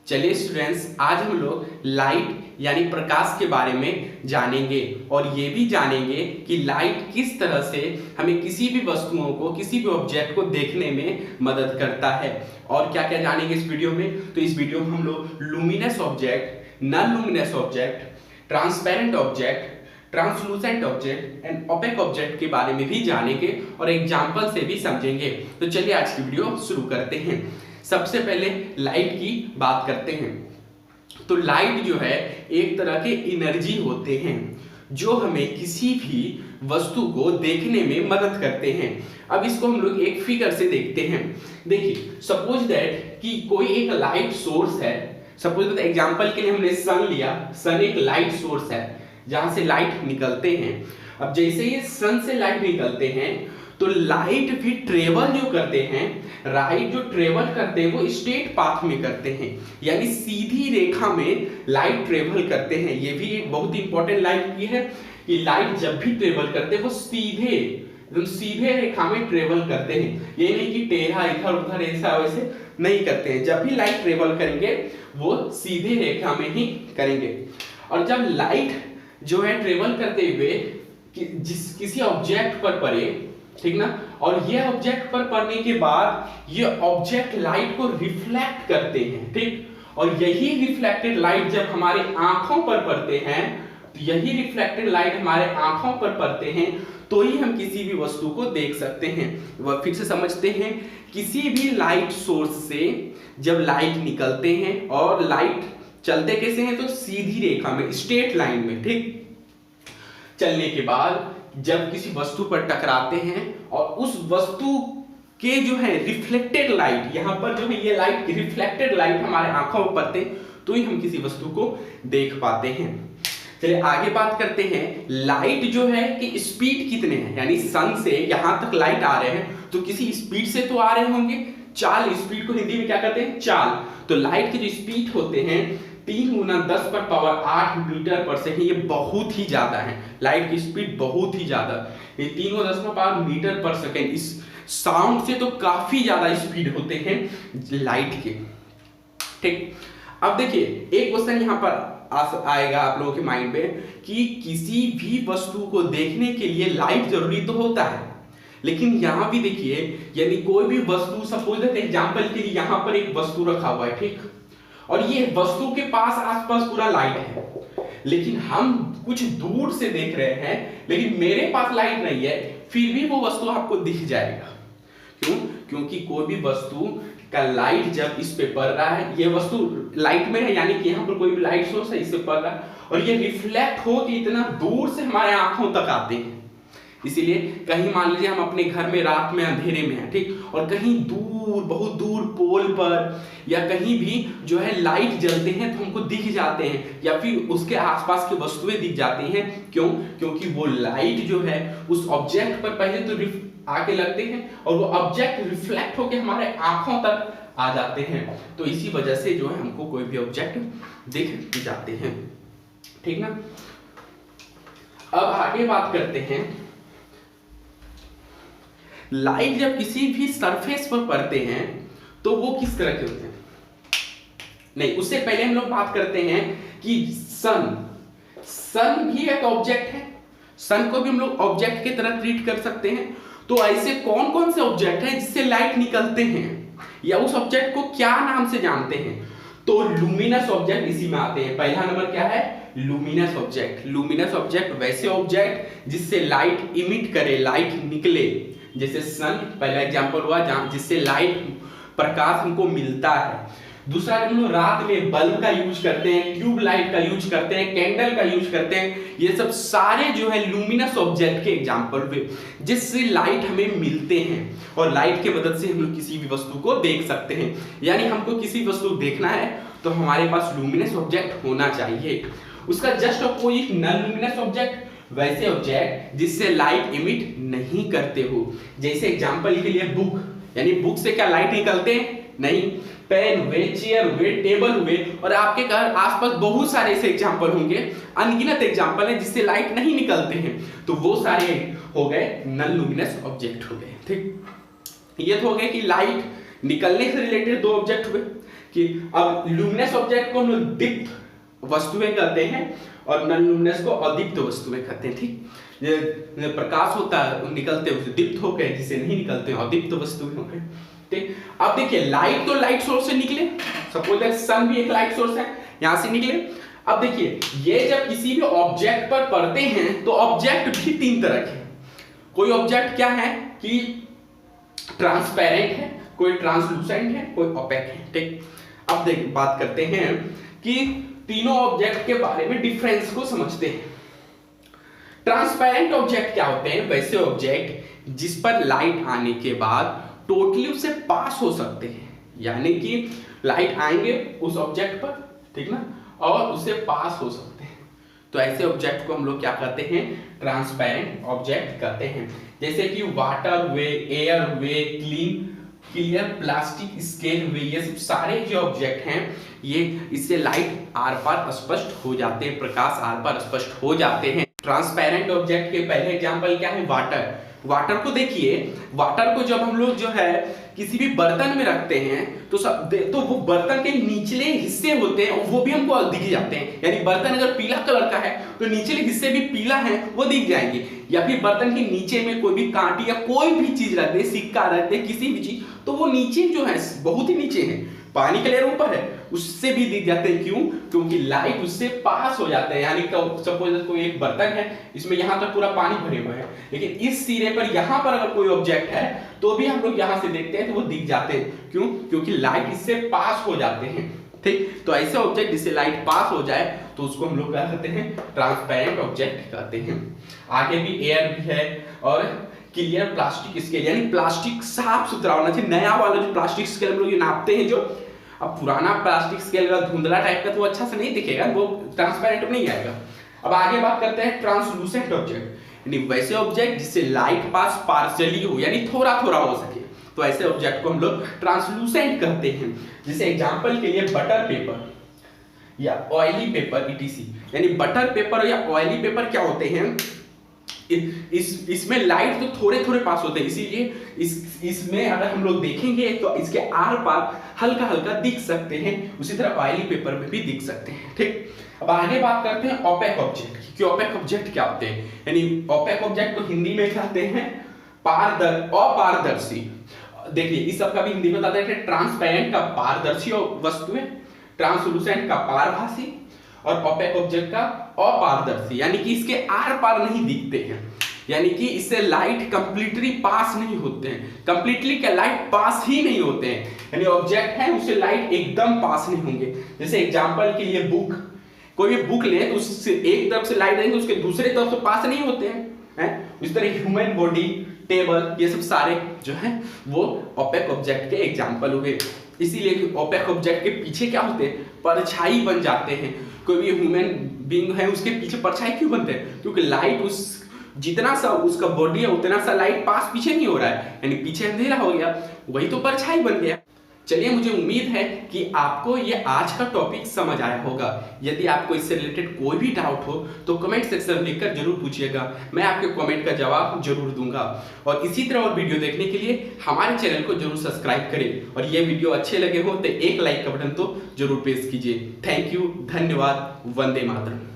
चलिए स्टूडेंट्स, आज हम लोग लाइट यानी प्रकाश के बारे में जानेंगे और ये भी जानेंगे कि लाइट किस तरह से हमें किसी भी वस्तुओं को, किसी भी ऑब्जेक्ट को देखने में मदद करता है। और क्या क्या जानेंगे इस वीडियो में। तो इस वीडियो में हम लोग luminous object, non luminous object, transparent object, translucent object and opaque object के बारे में भी जानेंगे और एग्जाम्पल से भी समझेंगे। तो चलिए आज की वीडियो शुरू करते हैं। सबसे पहले लाइट की बात करते हैं। तो लाइट जो है एक तरह के एनर्जी होते हैं जो हमें किसी भी वस्तु को देखने में मदद करते हैं। अब इसको हम लोग एक फिगर से देखते हैं। देखिए, सपोज दैट कि कोई एक लाइट सोर्स है। सपोज दैट एग्जांपल के लिए हमने सन लिया। सन एक लाइट सोर्स है जहां से लाइट निकलते हैं। अब जैसे ये सन से लाइट निकलते हैं तो लाइट भी ट्रेवल जो करते हैं, लाइट जो ट्रेवल करते हैं वो स्ट्रेट पाथ में करते हैं, यानी सीधी रेखा में लाइट ट्रेवल करते हैं। ये भी एक बहुत इंपॉर्टेंट लाइट की है कि लाइट जब भी ट्रेवल करते हैं वो सीधे, एकदम सीधे रेखा में ट्रेवल करते हैं। ये नहीं कि टेढ़ा इधर उधर ऐसा वैसे नहीं करते हैं। जब भी लाइट ट्रेवल करेंगे वो सीधे रेखा में ही करेंगे। और जब लाइट जो है ट्रेवल करते हुए किसी ऑब्जेक्ट पर पड़े, ठीक ना, और ये ऑब्जेक्ट पर पड़ने के बाद ये ऑब्जेक्ट लाइट को रिफ्लेक्ट करते हैं, ठीक। और यही रिफ्लेक्टेड लाइट जब हमारे आंखों पर पड़ते हैं, तो यही रिफ्लेक्टेड लाइट हमारे आंखों पर पड़ते हैं तो ही हम किसी भी वस्तु को देख सकते हैं। वह फिर से समझते हैं, किसी भी लाइट सोर्स से जब लाइट निकलते हैं और लाइट चलते कैसे हैं, तो सीधी रेखा में, स्ट्रेट लाइन में, ठीक। चलने के बाद जब किसी वस्तु पर टकराते हैं और उस वस्तु के जो है रिफ्लेक्टेड लाइट, यहां पर जो है ये लाइट, रिफ्लेक्टेड लाइट हमारे आंखों पर पड़ते तो ही हम किसी वस्तु को देख पाते हैं। चलिए आगे बात करते हैं। लाइट जो है कि स्पीड कितने हैं, यानी सन से यहां तक लाइट आ रहे हैं तो किसी स्पीड से तो आ रहे होंगे। चाल, स्पीड को हिंदी में क्या कहते हैं, चाल। तो लाइट के जो स्पीड होते हैं 3 × 10⁸ मीटर पर सेकंड। ये बहुत ही ज्यादा है, लाइट की स्पीड बहुत ही ज्यादा। ये 3 × 10⁻⁴ मीटर पर सेकंड, इस साउंड से तो काफी ज्यादा स्पीड होते हैं लाइट के, ठीक। अब देखिए, एक क्वेश्चन यहां पर आएगा आप लोगों के माइंड में कि किसी भी वस्तु को देखने के लिए लाइट जरूरी तो होता है, लेकिन यहां भी देखिए, यानी कोई भी वस्तु, सपोज दैट एग्जांपल के लिए यहां पर एक वस्तु रखा हुआ है, ठीक, और ये वस्तु के पास आसपास पूरा लाइट है, लेकिन हम कुछ दूर से देख रहे हैं, लेकिन मेरे पास लाइट नहीं है, फिर भी वो वस्तु आपको दिख जाएगा। क्यों? क्योंकि कोई भी वस्तु का लाइट जब इस पे पड़ रहा है, ये वस्तु लाइट में है, यानी कि यहाँ पर कोई भी लाइट सोर्स है, इससे पड़ रहा है और ये रिफ्लेक्ट हो के इतना दूर से हमारे आंखों तक आते हैं। इसीलिए कहीं मान लीजिए हम अपने घर में रात में अंधेरे में हैं, ठीक, और कहीं दूर, बहुत दूर पोल पर या कहीं भी जो है लाइट जलते हैं तो हमको दिख जाते हैं, या फिर उसके आसपास की वस्तुएं दिख जाती हैं। क्यों? क्योंकि वो लाइट जो है उस ऑब्जेक्ट पर पहले तो आके लगते हैं और वो ऑब्जेक्ट रिफ्लेक्ट होके हमारे आंखों तक आ जाते हैं। तो इसी वजह से जो है हमको कोई भी ऑब्जेक्ट दिख जाते हैं, ठीक ना। अब आगे बात करते हैं, लाइट जब किसी भी सरफेस पर पड़ते हैं तो वो किस तरह के होते हैं। नहीं, उससे पहले हम लोग बात करते हैं कि सन भी एक ऑब्जेक्ट है। सन को भी हम लोग ऑब्जेक्ट की तरह ट्रीट कर सकते हैं। तो ऐसे कौन कौन से ऑब्जेक्ट हैं जिससे लाइट निकलते हैं, या उस ऑब्जेक्ट को क्या नाम से जानते हैं। तो लुमिनस ऑब्जेक्ट इसी में आते हैं। पहला नंबर क्या है, लुमिनस ऑब्जेक्ट। लुमिनस ऑब्जेक्ट वैसे ऑब्जेक्ट जिससे लाइट इमिट करे, लाइट निकले, जैसे सन पहला एग्जांपल हुआ, जहां जिससे लाइट, प्रकाश हमको मिलता है। दूसरा, हम लोग रात में बल्ब का यूज करते हैं, ट्यूब लाइट का यूज करते हैं, कैंडल का यूज करते हैं। ये सब सारे जो है लुमिनस ऑब्जेक्ट के एग्जांपल हुए जिससे लाइट हमें मिलते हैं और लाइट की मदद से हम लोग किसी भी वस्तु को देख सकते हैं। यानी हमको किसी वस्तु को देखना है तो हमारे पास लुमिनस ऑब्जेक्ट होना चाहिए। उसका just opposite non luminous object, वैसे ऑब्जेक्ट जिससे लाइट इमिट नहीं करते हो। जैसे एग्जांपल के लिए बुक, यानी बुक से क्या लाइट निकलते हैं, नहीं। पेन हुए, चेयर हुए, टेबल हुए, और आपके घर आसपास बहुत सारे ऐसे एग्जांपल होंगे, अनगिनत एग्जांपल है जिससे लाइट नहीं निकलते हैं। तो वो सारे हो गए नॉन लुमिनस ऑब्जेक्ट हो गए, ठीक। ये तो हो गए कि लाइट निकलने से रिलेटेड दो ऑब्जेक्ट हुए। कि अब लुमिनस ऑब्जेक्ट को हम लोग दीप्त वस्तुएं कहते हैं और नॉन लुमिनस को अदीप्त वस्तुएं कहते हैं। ठीक, ये प्रकाश होता है निकलते हैं दीप्त हो गए, जिसे नहीं निकलते हैं अदीप्त वस्तुएं हो गए। ठीक, अब देखिए लाइट तो लाइट सोर्स से निकले, सपोज दैट सन भी एक लाइट सोर्स है, यहां से निकले। अब देखिए ये जब किसी भी ऑब्जेक्ट पर पड़ते हैं तो ऑब्जेक्ट भी तीन तरह के, कोई ऑब्जेक्ट क्या है कि ट्रांसपेरेंट है, कोई ट्रांसलूसेंट है, कोई ओपेक है। ठीक, अब देख बात करते हैं कि तीनों ऑब्जेक्ट के बारे में डिफरेंस को समझते हैं। ट्रांसपेरेंट ऑब्जेक्ट क्या होते हैं? वैसे ऑब्जेक्ट जिस पर लाइट आने के बाद टोटली उससे पास हो सकते हैं, यानी कि लाइट आएंगे उस ऑब्जेक्ट पर, ठीक ना, और उससे पास हो सकते हैं। तो ऐसे ऑब्जेक्ट को हम लोग क्या कहते हैं? ट्रांसपेरेंट ऑब्जेक्ट कहते हैं। जैसे कि वाटर वे, एयर वे, क्लियर, प्लास्टिक, स्केल वे, ये सब सारे जो ऑब्जेक्ट हैं ये इससे लाइट आर पार स्पष्ट हो जाते हैं, प्रकाश आर पार स्पष्ट हो जाते हैं। ट्रांसपेरेंट ऑब्जेक्ट के पहले एग्जांपल क्या है? वाटर। वाटर को देखिए, वाटर को जब हम लोग जो है किसी भी बर्तन में रखते हैं तो वो बर्तन के निचले हिस्से होते हैं वो भी हमको दिख जाते हैं, यानी बर्तन अगर पीला कलर का है तो निचले हिस्से भी पीला है वो दिख जाएंगे। या फिर बर्तन के नीचे में कोई भी कांटी या कोई भी चीज रख दे, सिक्का रख दे, किसी भी चीज, तो वो नीचे जो है बहुत ही नीचे है, पानी का लेयर ऊपर है, उससे भी दिख जाते हैं। क्यों? क्योंकि लाइट उससे पास हो जाते हैं। यानी सपोज कोई एक बर्तन है, इसमें यहां तक पूरा पानी भरे हुए है, लेकिन इस सिरे पर यहां पर अगर कोई ऑब्जेक्ट है तो भी हम लोग यहां से देखते हैं तो वो दिख जाते हैं। क्यों? क्योंकि लाइट इससे पास हो जाते हैं। ठीक, तो ऐसे ऑब्जेक्ट जिससे लाइट पास हो जाए तो उसको हम लोग क्या कहते हैं? ट्रांसपेरेंट ऑब्जेक्ट कहते हैं। आगे भी एयर भी है और क्लियर प्लास्टिक स्केल, यानी प्लास्टिक साफ सुथरा होना चाहिए। नया वाला जो प्लास्टिक स्केल हम लोग नापते हैं, जो अब पुराना प्लास्टिक स्केल का धुंधला टाइप का तो अच्छा से नहीं दिखेगा, वो ट्रांसपेरेंट नहीं आएगा। अब आगे बात करते हैं ट्रांसलूसेंट ऑब्जेक्ट, यानी वैसे ऑब्जेक्ट जिससे लाइट पास पार्शियली हो, यानी थोड़ा थोड़ा हो सके, तो ऐसे ऑब्जेक्ट को हम लोग ट्रांसलूसेंट कहते हैं। जैसे एग्जांपल के लिए बटर पेपर या ऑयली पेपर ETC, यानी बटर पेपर या ऑयली पेपर क्या होते हैं? इसमें लाइट तो थोड़े थोड़े पास होते हैं, इसीलिए इसमें अगर हम लोग देखेंगे तो इसके आर पार हल्का हल्का दिख सकते हैं। उसी तरह ऑयली पेपर में भी दिख सकते हैं। ठीक, अब आगे बात करते हैं ओपेक ऑब्जेक्ट कि ओपेक ऑब्जेक्ट क्या होते हैं। यानी ओपेक ऑब्जेक्ट को हिंदी में कहते हैं अपारदर्शी। देखिए इस सब का भी हिंदी में बताते हैं। ट्रांसपेरेंट का पारदर्शी वस्तु है, ट्रांसलूसेंट का पारभासी और ओपेक ऑब्जेक्ट का अपारदर्शी, यानी कि इसके आर पार नहीं दिखते हैं, यानी कि इससे लाइट कंप्लीटली पास नहीं होते हैं। कंप्लीटली क्या, लाइट पास ही नहीं होते हैं, यानी ऑब्जेक्ट है उससे लाइट एकदम पास नहीं होंगे। जैसे एग्जांपल के लिए बुक, कोई भी बुक ले तो उससे एक तरफ से लाइट आएंगे, उसके दूसरे तरफ से पास नहीं होते हैं। इस तरह ह्यूमन बॉडी, टेबल, ये सब सारे जो है वो ओपेक ऑब्जेक्ट के एग्जांपल हुए। इसीलिए ओपेक ऑब्जेक्ट के पीछे क्या होते हैं? परछाई बन जाते हैं। कोई भी ह्यूमन बीइंग है उसके पीछे परछाई क्यों बनते हैं? क्योंकि लाइट उस जितना सा उसका बॉडी है उतना सा लाइट पास पीछे नहीं हो रहा है, यानी पीछे अंधेरा हो गया, वही तो परछाई बन गया। चलिए, मुझे उम्मीद है कि आपको ये आज का टॉपिक समझ आया होगा। यदि आपको इससे रिलेटेड कोई भी डाउट हो तो कमेंट सेक्शन में लिखकर जरूर पूछिएगा, मैं आपके कमेंट का जवाब जरूर दूंगा। और इसी तरह और वीडियो देखने के लिए हमारे चैनल को जरूर सब्सक्राइब करें और ये वीडियो अच्छे लगे हो तो एक लाइक का बटन तो जरूर प्रेस कीजिए। थैंक यू, धन्यवाद, वंदे मातरम।